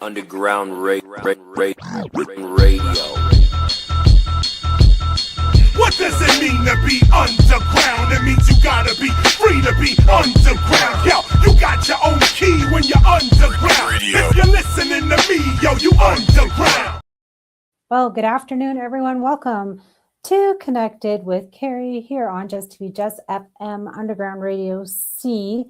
Underground radio. What does it mean to be underground? It means you gotta be free to be underground. Yo, you got your own key when you're underground. If you're listening to me, yo, you underground. Well, good afternoon, everyone. Welcome to Connected with Cari here on JessTV, JessFM Underground Radio C.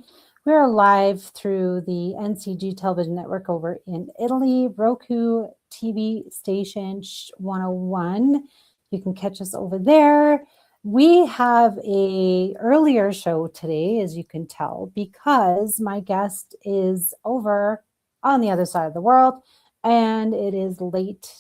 We're live through the NCG television network over in Italy, ROKU TV station 101. You can catch us over there. We have a earlier show today, as you can tell, because my guest is over on the other side of the world, and it is late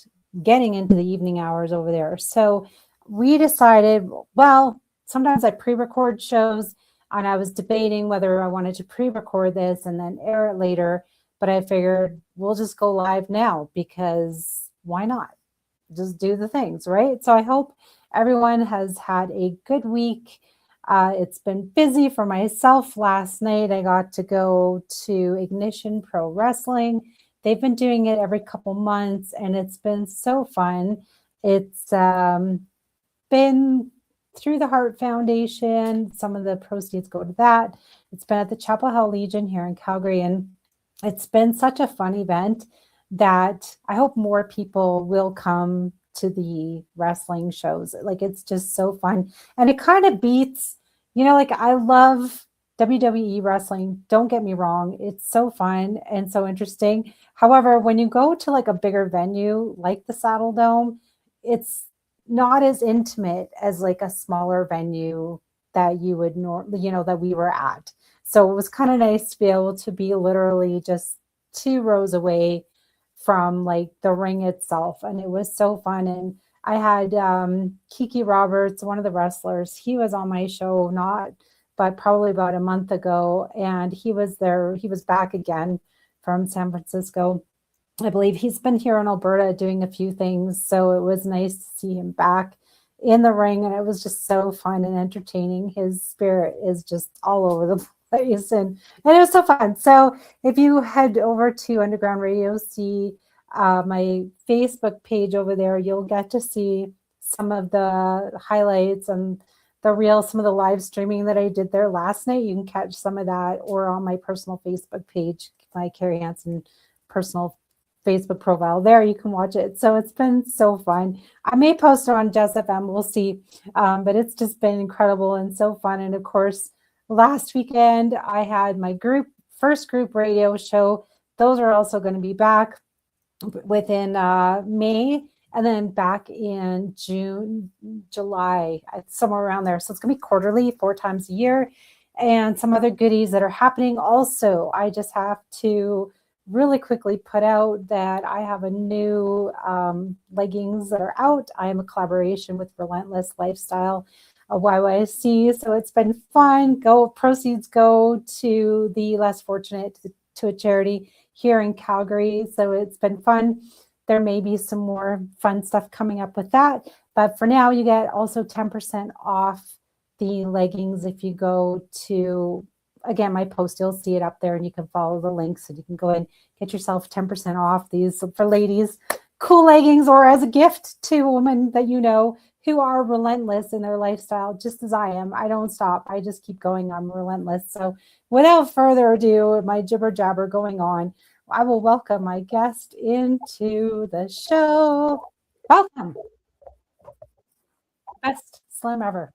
getting into the evening hours over there. So we decided, well, sometimes I pre-record shows, and I was debating whether I wanted to pre-record this and then air it later, but I figured we'll just go live now because why not? Just do the things, right? So I hope everyone has had a good week. It's been busy for myself. Last night I got to go to Ignition Pro Wrestling. They've been doing it every couple months, and it's been so fun. It's been through the Heart Foundation. Some of the proceeds go to that. It's been at the Chapel Hill Legion here in Calgary, and it's been such a fun event that I hope more people will come to the wrestling shows. Like, it's just so fun. And it kind of beats, like, I love WWE wrestling. Don't get me wrong. It's so fun and so interesting. However, when you go to like a bigger venue, like the Saddle Dome, it's not as intimate as like a smaller venue that you would that we were at. So it was kind of nice to be able to be literally just 2 rows away from like the ring itself. And it was so fun. And I had Kiki Roberts, one of the wrestlers. He was on my show, but probably about a month ago. And he was there. He was back again from San Francisco. I believe he's been here in Alberta doing a few things. So it was nice to see him back in the ring. And it was just so fun and entertaining. His spirit is just all over the place. And it was so fun. So if you head over to Underground Radio, see my Facebook page over there, you'll get to see some of the highlights and some of the live streaming that I did there last night. You can catch some of that, or on my personal Facebook page, my Cari Hansen personal Facebook profile. There you can watch it. So it's been so fun. I may post it on JessFM, we'll see. But it's just been incredible and so fun. And of course, last weekend I had my first group radio show. Those are also going to be back within May, and then back in June, July, somewhere around there. So it's going to be quarterly, 4 times a year, and some other goodies that are happening. Also, I just have to really quickly put out that I have a new leggings that are out. I am a collaboration with Relentless Lifestyle, a YYC. So it's been fun. Proceeds go to the less fortunate, to a charity here in Calgary. So it's been fun. There may be some more fun stuff coming up with that. But for now, you get also 10% off the leggings if you go to, again, my post. You'll see it up there, and you can follow the links, and you can go and get yourself 10% off these for ladies, cool leggings, or as a gift to women that you know who are relentless in their lifestyle, just as I am. I don't stop. I just keep going. I'm relentless. So without further ado, my jibber jabber going on, I will welcome my guest into the show. Welcome. Best Slim ever.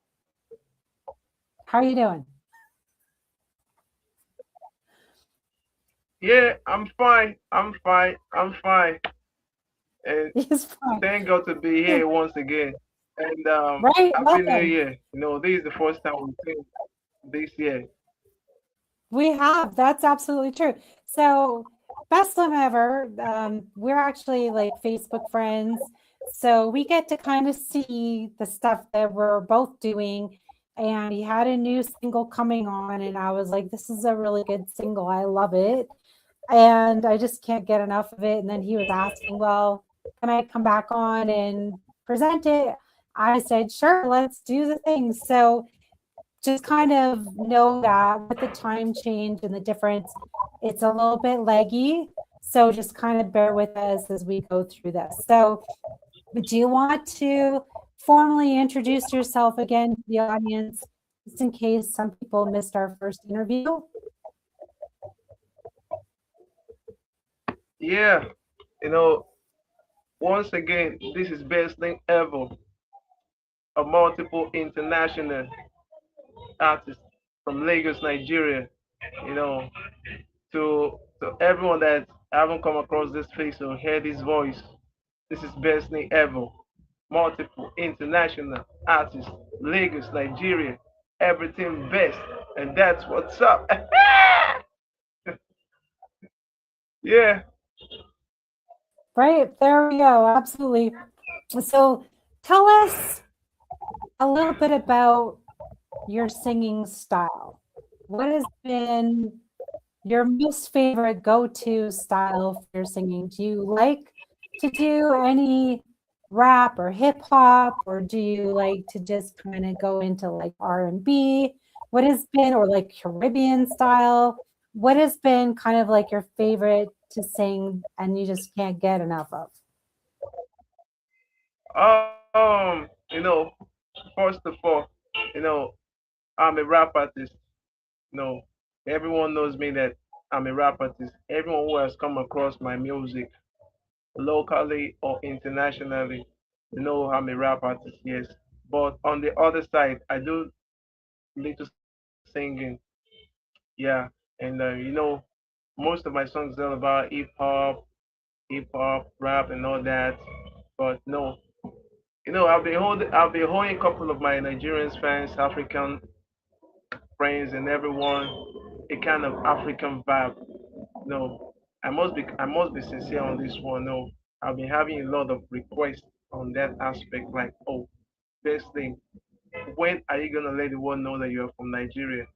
How are you doing? Yeah, I'm fine. And He's fine. thank God to be here once again. And Right, Happy New welcome. Year. This is the first time we've seen this year. We have. That's absolutely true. So, best Slim ever. We're actually like Facebook friends. So we get to kind of see the stuff that we're both doing. And he had a new single coming on, and I was like, this is a really good single. I love it. And I just can't get enough of it. And then he was asking, well, can I come back on and present it? I said, sure, let's do the thing. So just kind of know that with the time change and the difference, it's a little bit leggy. So just kind of bear with us as we go through this. So do you want to formally introduce yourself again to the audience, just in case some people missed our first interview? Yeah, you know, once again, this is best thing ever. A multiple international artist from Lagos, Nigeria. You know, to everyone that haven't come across this face or heard his voice, this is best thing ever. Multiple international artists, Lagos, Nigeria, everything best, and that's what's up. Yeah. Right, there we go. Absolutely. So tell us a little bit about your singing style. What has been your most favorite go-to style for your singing? Do you like to do any rap or hip hop, or do you like to just kind of go into like R&B? What has been, or like Caribbean style? What has been kind of like your favorite to sing and you just can't get enough of? You know, first of all, you know, I'm a rap artist. You know, everyone knows me that I'm a rap artist. Everyone who has come across my music, locally or internationally, you know I'm a rap artist, yes. But on the other side, I do little singing, yeah. And most of my songs are about hip hop, rap, and all that. But no, I'll be holding a couple of my Nigerian fans, African friends, and everyone a kind of African vibe. No, I must be sincere on this one. No, I've been having a lot of requests on that aspect. Like, oh, best thing, when are you gonna let the world know that you're from Nigeria?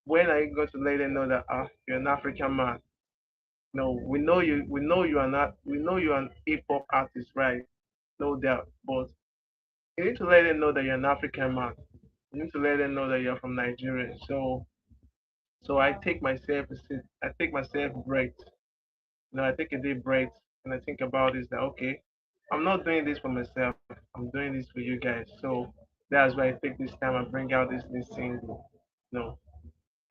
When are you going to let them know that you're an African man? No, we know you are not. We know you're an hip hop artist, right? No doubt. But you need to let them know that you're an African man. You need to let them know that you're from Nigeria. So I take myself break. I take a deep breath and I think about this that okay, I'm not doing this for myself. I'm doing this for you guys. So that's why I take this time and bring out this new single. No,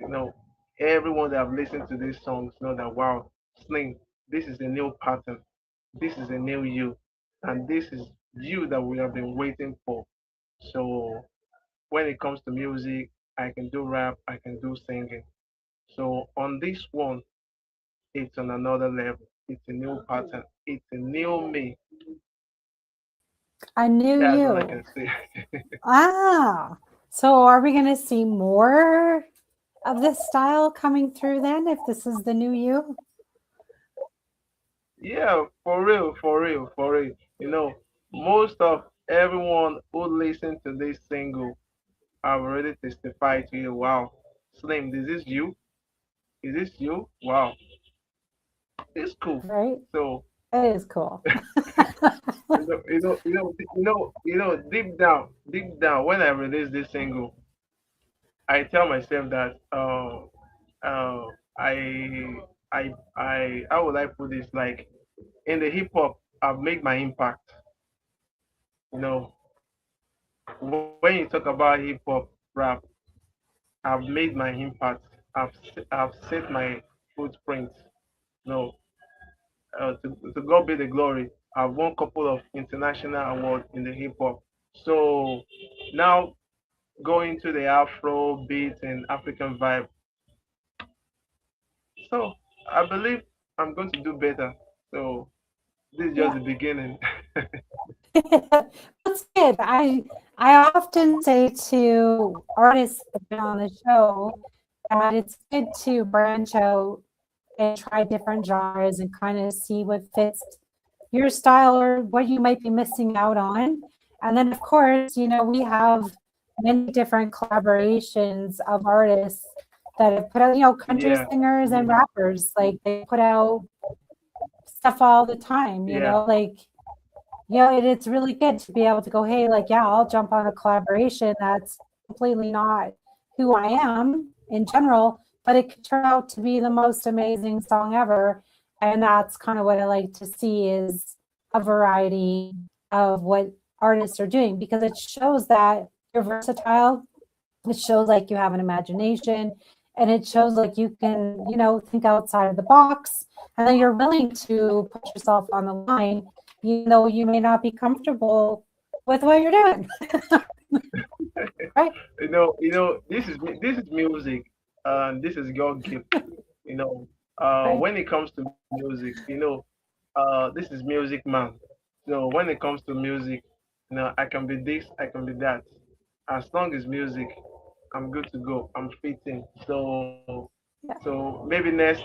you know, everyone that have listened to these songs know that wow, Sling, this is a new pattern. This is a new you. And this is you that we have been waiting for. So when it comes to music, I can do rap, I can do singing. So on this one, it's on another level. It's a new pattern. It's a new me. I knew That's what I you. can say. So are we going to see more of this style coming through then, if this is the new you? Yeah, for real, for real, for real. Most of everyone who listened to this single have already testified to you. Wow, Slim, is this you? Is this you? Wow, it's cool. Right? So It is cool. deep down, when I release this single, I tell myself that uh, how would I put this? Like in the hip hop, I've made my impact. You know, when you talk about hip hop rap, I've made my impact. I've set my footprint. No, to God be the glory. I've won a couple of international awards in the hip hop. So now going to the Afro beat and African vibe. So I believe I'm going to do better. So this is just Yeah. the beginning. That's good. I often say to artists that have been on the show that it's good to branch out and try different genres and kind of see what fits your style or what you might be missing out on. And then, of course, we have many different collaborations of artists that have put out, country Yeah, singers and rappers. Like they put out stuff all the time, yeah, it's really good to be able to go, hey, like, yeah, I'll jump on a collaboration that's completely not who I am in general, but it could turn out to be the most amazing song ever. And that's kind of what I like to see, is a variety of what artists are doing, because it shows that you're versatile. It shows like you have an imagination, and it shows like you can, think outside of the box, and then you're willing to put yourself on the line, even though you may not be comfortable with what you're doing. Right? This is music, and this is your gift. You know, Right. when it comes to music, this is music, man. So when it comes to music, I can be this, I can be that. As long as music, I'm good to go. I'm fitting. So maybe next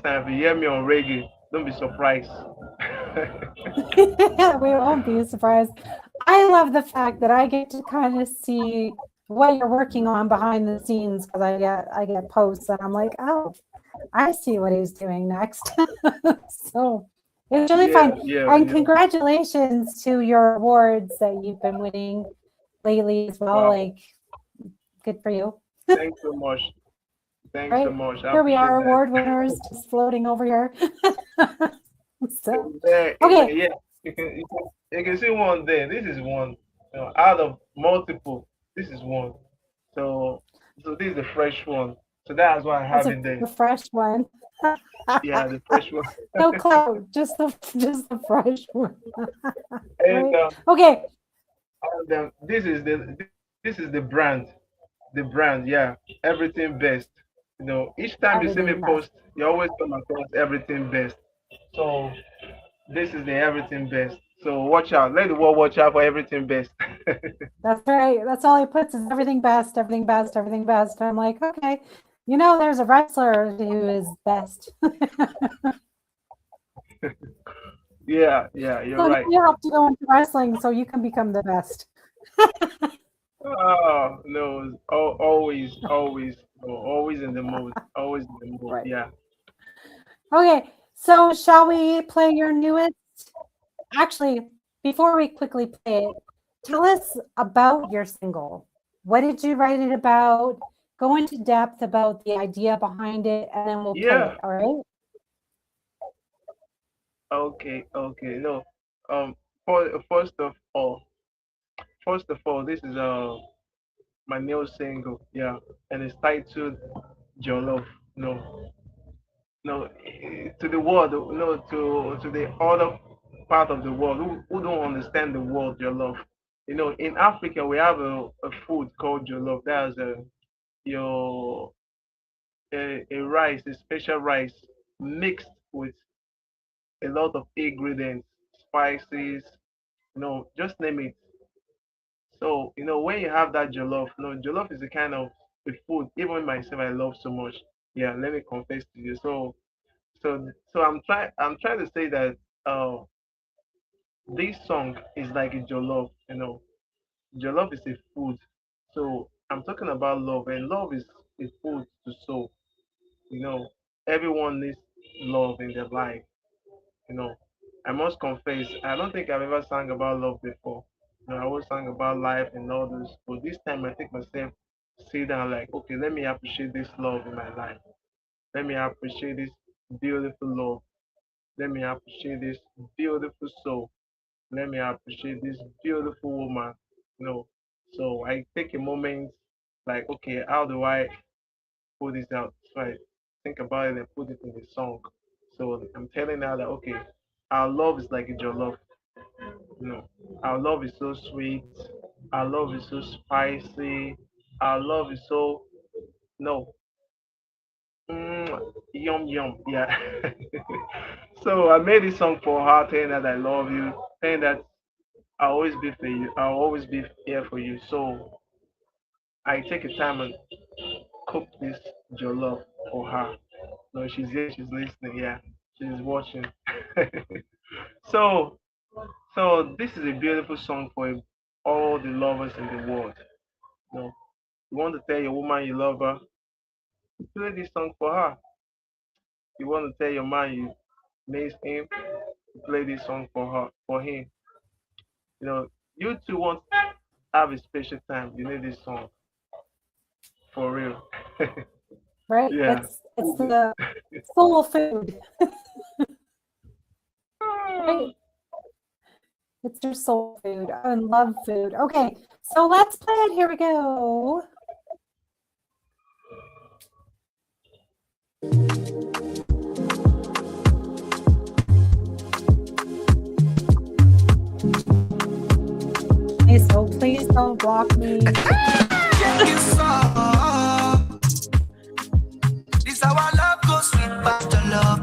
time if you hear me on reggae, don't be surprised. We won't be surprised. I love the fact that I get to kind of see what you're working on behind the scenes, because I get posts and I'm like, oh, I see what he's doing next. So it's really Yeah, fun. yeah, And congratulations to your awards that you've been winning lately as well. Wow. Like, good for you. Thanks so much. Thanks so Right? much. I Here we appreciate are, that. award winners, just floating over here. So, There, okay. yeah, you can see one there. This is one. Out of multiple, this is one. So, so this is the fresh one. So that's why I That's have it there. a fresh one. Yeah, the fresh one. No clout, just the fresh one. And Right? Okay. this is the brand. The brand, yeah. Everything best. Each time you see me Everything best. post, you always come across everything best. So this is the everything best. So watch out. Let the world watch out for everything best. That's right. That's all he puts, is everything best, everything best, everything best. And I'm like, okay, there's a wrestler who is best. Yeah, yeah, you're So now right. you have to go into wrestling so you can become the best. Oh no, always, always in the mood, always in the mood. Right. Yeah, Okay. So shall we play your newest? Actually, before we quickly play it, tell us about your single. What did you write it about? Go into depth about the idea behind it, and then we'll play yeah. it. All right. Okay, okay. No, for, first of all, this is my new single. Yeah, and it's titled "JOLLOF." No, no, to the world, no, to the other part of the world who don't understand the word "JOLLOF." In Africa we have a food called "JOLLOF." That's your a rice, a special rice mixed with a lot of ingredients, spices, just name it. So, when you have that jollof, jollof is a kind of a food, even myself, I love so much. Yeah, let me confess to you. So I'm trying to say that uh, this song is like a jollof. Jollof is a food. So I'm talking about love, and love is a food to soul. You know, everyone needs love in their life. You know, I must confess, I don't think I've ever sang about love before. I always sang about life and all this. But this time I take myself, sit down like, okay, let me appreciate this love in my life. Let me appreciate this beautiful love. Let me appreciate this beautiful soul. Let me appreciate this beautiful woman. You know, so I take a moment like, okay, how do I put this out? So I think about it and put it in the song. So I'm telling her that, okay, our love is like a jollof. You know, our love is so sweet. Our love is so spicy. Our love is so no, yum yum. Yeah. So I made this song for her, saying that I love you, saying that I'll always be for you. I'll always be here for you. So I take a time and cook this jollof for her. No, she's here. She's listening. Yeah, she's watching. so So this is a beautiful song for all the lovers in the world. You want to tell your woman you love her, play this song for her. You want to tell your man you miss him, play this song for her, for him. You two want to have a special time. You need this song for real. Right. Yeah. It's the soul food. Right? It's your soul food and love food. Okay, so let's play it. Here we go. Okay, so please don't block me. This our love goes sweet past the love.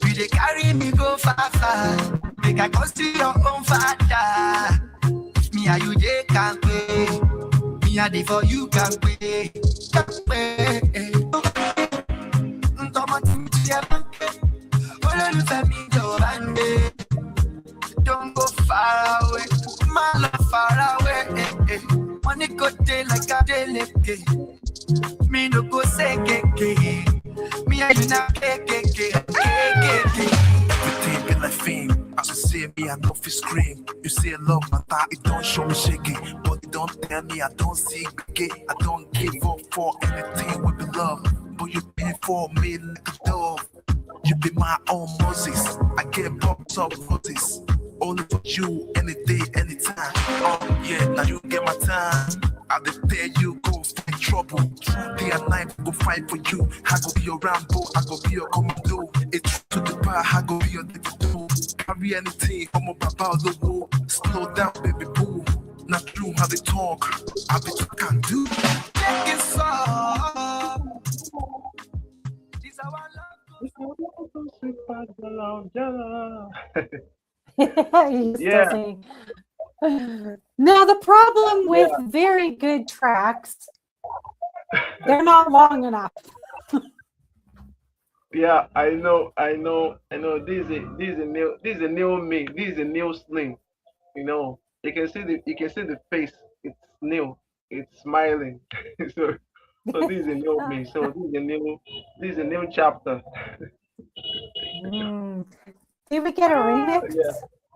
You they carry me go far. Make I cause to your own father. Me and you they can't pay. Me and they for you can't pay. Don't go far away, my love far away. Money go day like a day like me no go say keke. Me and you now keke. Everything be like fame. As you see me, I know fi scream. You say love matter, it don't show me shaky. But it don't tell me I don't see gay. I don't give up for anything with the love. But you pay for me like a dove. You be my own Moses. I get popped up notice. Only for you, any day, anytime. Oh yeah, now you get my time. I tell you, go fight trouble. Day and night, go fight for you. I go be your Rambo, I go be your commando. It's to the bar, I go be your nigga too. Carry anything, I'm about the wall. Slow down, baby boo. Not true how they talk. I bet you can do. Take it so. This our love. Yeah. Now the problem with very good tracks, they're not long enough. Yeah, I know. This is a new me. This is a new sling. You know, you can see the face. It's new. It's smiling. so this is a new me. So this is a new chapter. Did we get a remix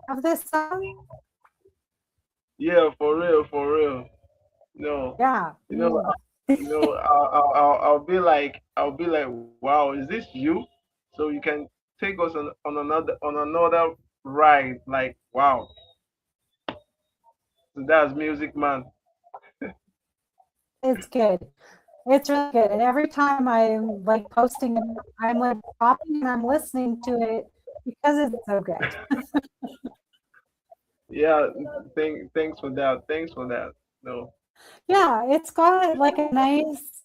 of this song? Yeah, for real. No. Yeah. I'll be like, wow, is this you? So you can take us on another ride. Like, wow. So that's music, man. It's good. It's really good. And every time I'm like posting it, I'm like popping and I'm listening to it because it's so good. Yeah, thanks for that. No. Yeah, it's got like a nice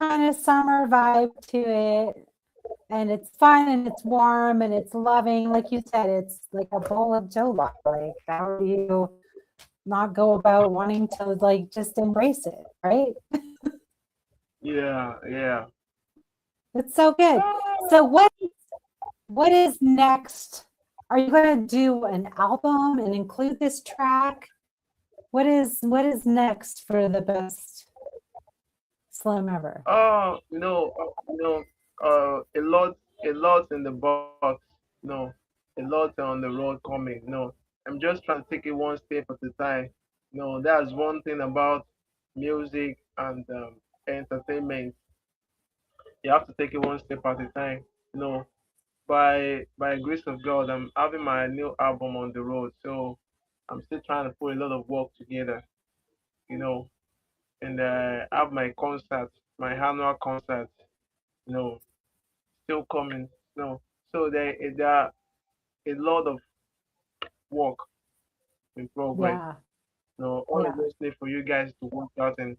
kind of summer vibe to it. And it's fun and it's warm and it's loving. Like you said, it's like a bowl of JOLLOF. Like, how do you not go about wanting to like just embrace it, right? Yeah. It's so good. So what is next? Are you going to do an album and include this track? What is next for the best Slim ever? A lot in the box. No, a lot on the road coming. No, I'm just trying to take it one step at a time. No, that's one thing about music and entertainment. You have to take it one step at a time. No, by grace of God, I'm having my new album on the road, so I'm still trying to put a lot of work together. You know, and have my concert, my annual concert. You know, still coming. No, so there are a lot of work in progress. Yeah. No, all I just need for you guys to work out and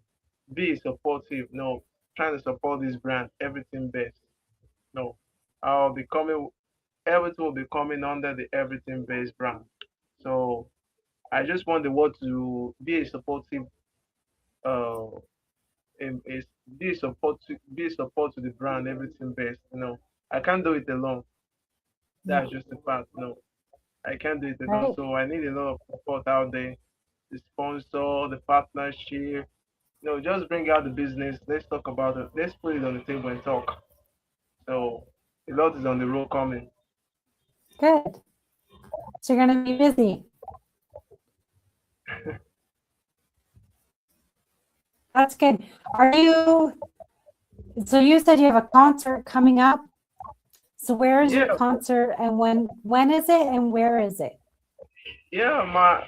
be supportive. No, trying to support this brand, everything best. No, I'll be coming. Everything will be coming under the everything best brand. So I just want the world to be a supportive, uh, be a support to the brand, everything best. I can't do it alone. That's just the fact. No, I can't do it alone. Right. So I need a lot of support out there. The sponsor, the partnership. Just bring out the business. Let's talk about it. Let's put it on the table and talk. So a lot is on the road coming. Good. So you're going to be busy. That's good. So you said you have a concert coming up. So where is your Yeah, concert, and when is it, and where is it? yeah.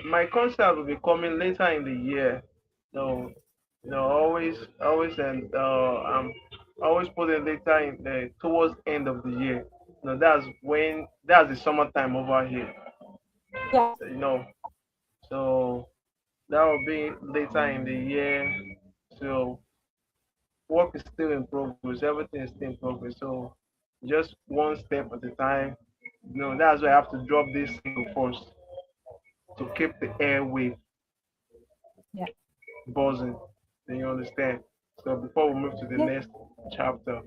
My concert will be coming later in the year. So, always, and I'm always putting later in the towards end of the year. That's the summertime over here. Yeah. You know, so that will be later in the year. So work is still in progress. Everything is still in progress. So just one step at a time. That's why I have to drop this single first to keep the airwave Yeah. buzzing. Then you understand. So before we move to the Yeah. next chapter.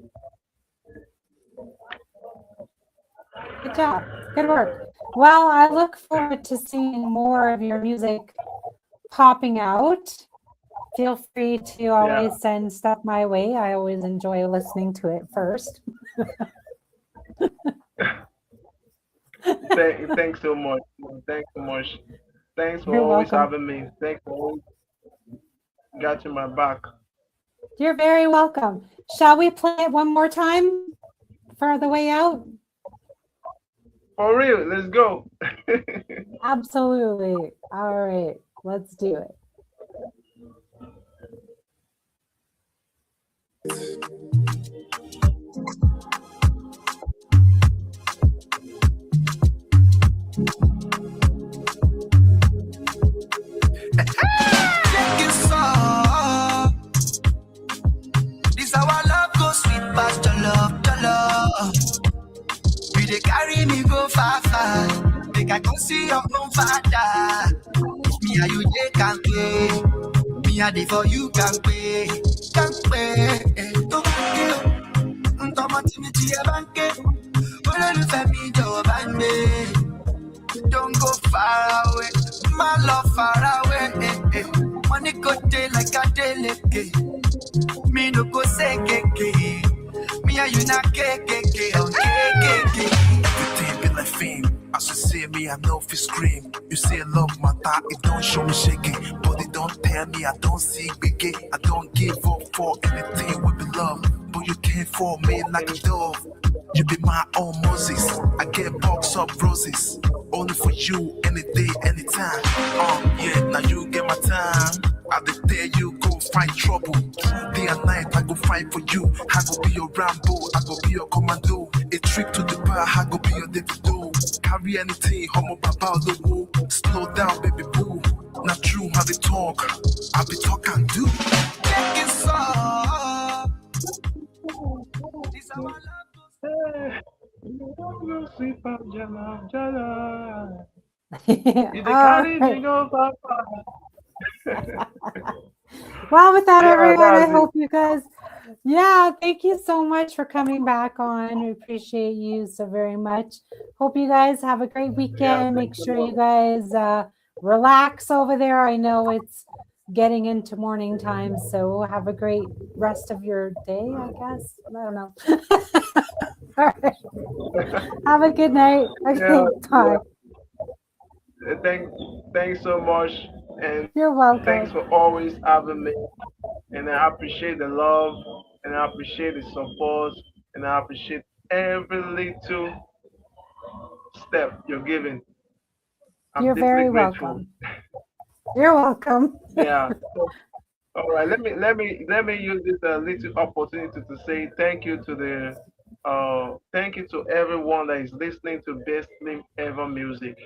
Good job. Good work. Well, I look forward to seeing more of your music popping out. Feel free to always send stuff my way. I always enjoy listening to it first. Thanks so much. Thanks so much. Thanks for You're always welcome. having me. Thanks for always got you my back. You're very welcome. Shall we play it one more time for the way out? For real, let's go. Absolutely. All right, let's do it. Take you so. This our love go sweet past JOLLOF. You dey carry me go far, far. Make I come see your own father. Me and you dey can play. Me and dey for you can pay. Can pay. To bank it. Ntọ́mọ tí mi ti ẹ bá ń ké. Olólùfẹ́ mi jọ̀wọ́ bá ń gbé. Don't go far away. My love far away. Money go day like a daily. Me no go say keke. Me and you not keke. Oh keke. Everything be like fame. As you say me, I know if you scream. You say love matter, it don't show me shaking. But it don't tell me I don't see big. I don't give up for anything with the love. But you came for me like a dove. You be my own Moses. I get box up roses. Only for you, any day, anytime. Yeah, now you get my time. I dey tell you, go find trouble. Day and night, I go fight for you. I go be your Rambo, I go be your commando. A trick to the bar, I go be your Davido. Carry anything, homo baba logo. Slow down, baby boo. Not true how they talk. I be talk and do. Take it so. This our love go Sweet pop jollof. You dey All carry me right. go far, far. Well, with that, Yeah, everyone, I that's it. hope you guys, yeah, thank you so much for coming back on. We appreciate you so very much. Hope you guys have a great weekend. Make thanks a sure lot. you guys relax over there. I know it's getting into morning time, so have a great rest of your day, I guess. I don't know. All right. Have a good night. Okay, Yeah, bye. thanks so much, and You're thanks welcome. for always having me. And I appreciate the love, and I appreciate the support, and I appreciate every little step you're giving. I'm You're deeply very grateful. welcome. You're welcome. Yeah. So, all right. Let me use this little opportunity to say thank you to everyone that is listening to Best Name Ever Music,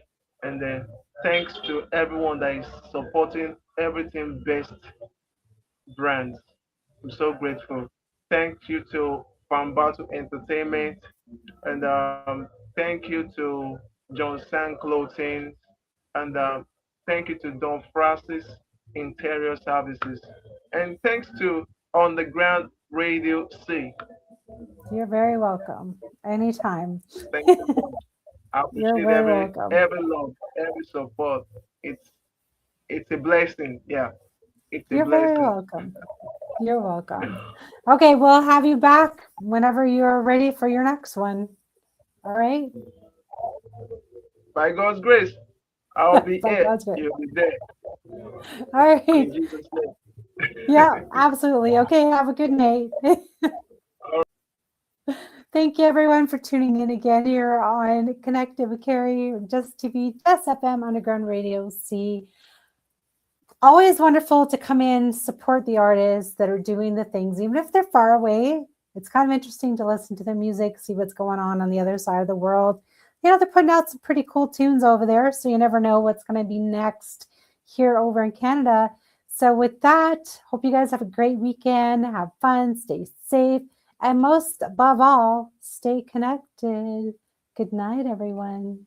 and then thanks to everyone that is supporting everything Best Brands. I'm so grateful. Thank you to Battle Entertainment, and thank you to John San Clothing, and thank you to Don Francis Interior Services, and thanks to Underground Radio C. You're very welcome. Anytime. Thank you so much. I You're appreciate very every welcome. every love, every support. It's a blessing. Yeah, it's a You're very blessing. welcome. You're welcome. Okay, we'll have you back whenever you're ready for your next one. All right? By God's grace, I'll be By here. God's grace. You'll be there. All right. In Jesus' name. Yeah, absolutely. Okay, have a good night. Thank you, everyone, for tuning in again here on Connected with Cari, JessTV, JessFM, Underground Radio C. Always wonderful to come in, support the artists that are doing the things, even if they're far away. It's kind of interesting to listen to their music, see what's going on the other side of the world. You know, they're putting out some pretty cool tunes over there, so you never know what's going to be next here over in Canada. So with that, hope you guys have a great weekend. Have fun, stay safe, and most above all, stay connected. Good night, everyone.